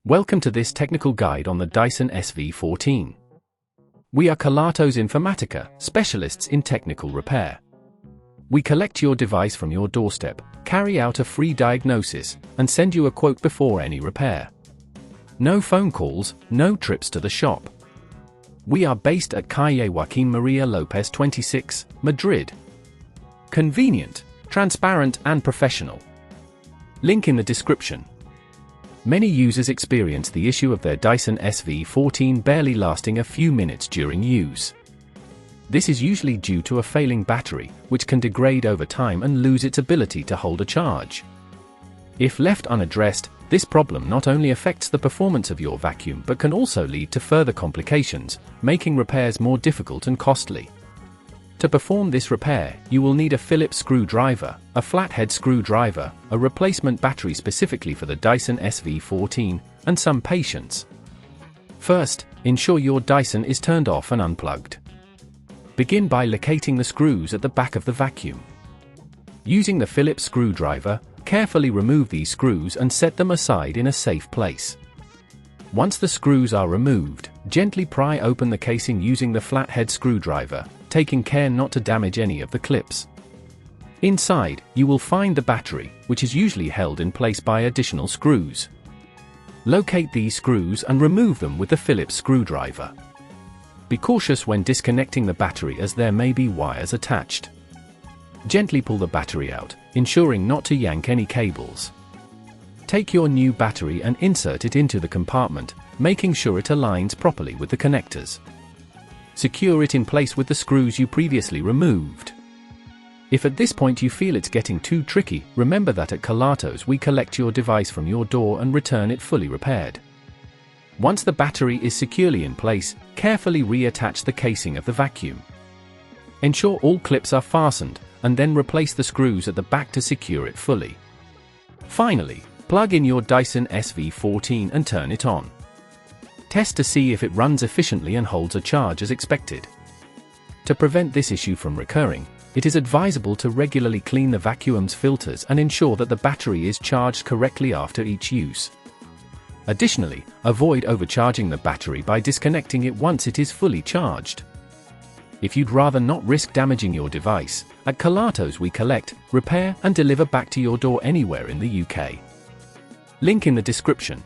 Welcome to this technical guide on the Dyson SV14. We are Kelatos Informatica, specialists in technical repair. We collect your device from your doorstep, carry out a free diagnosis, and send you a quote before any repair. No phone calls, no trips to the shop. We are based at Calle Joaquín María López 26, Madrid. Convenient, transparent and professional. Link in the description. Many users experience the issue of their Dyson SV14 barely lasting a few minutes during use. This is usually due to a failing battery, which can degrade over time and lose its ability to hold a charge. If left unaddressed, this problem not only affects the performance of your vacuum but can also lead to further complications, making repairs more difficult and costly. To perform this repair, you will need a Phillips screwdriver, a flathead screwdriver, a replacement battery specifically for the Dyson SV14, and some patience. First, ensure your Dyson is turned off and unplugged. Begin by locating the screws at the back of the vacuum. Using the Phillips screwdriver, carefully remove these screws and set them aside in a safe place. Once the screws are removed, gently pry open the casing using the flathead screwdriver, taking care not to damage any of the clips. Inside, you will find the battery, which is usually held in place by additional screws. Locate these screws and remove them with the Phillips screwdriver. Be cautious when disconnecting the battery as there may be wires attached. Gently pull the battery out, ensuring not to yank any cables. Take your new battery and insert it into the compartment, making sure it aligns properly with the connectors. Secure it in place with the screws you previously removed. If at this point you feel it's getting too tricky, remember that at Kelatos we collect your device from your door and return it fully repaired. Once the battery is securely in place, carefully reattach the casing of the vacuum. Ensure all clips are fastened, and then replace the screws at the back to secure it fully. Finally, plug in your Dyson SV14 and turn it on. Test to see if it runs efficiently and holds a charge as expected. To prevent this issue from recurring, it is advisable to regularly clean the vacuum's filters and ensure that the battery is charged correctly after each use. Additionally, avoid overcharging the battery by disconnecting it once it is fully charged. If you'd rather not risk damaging your device, at Kelatos we collect, repair and deliver back to your door anywhere in the UK. Link in the description.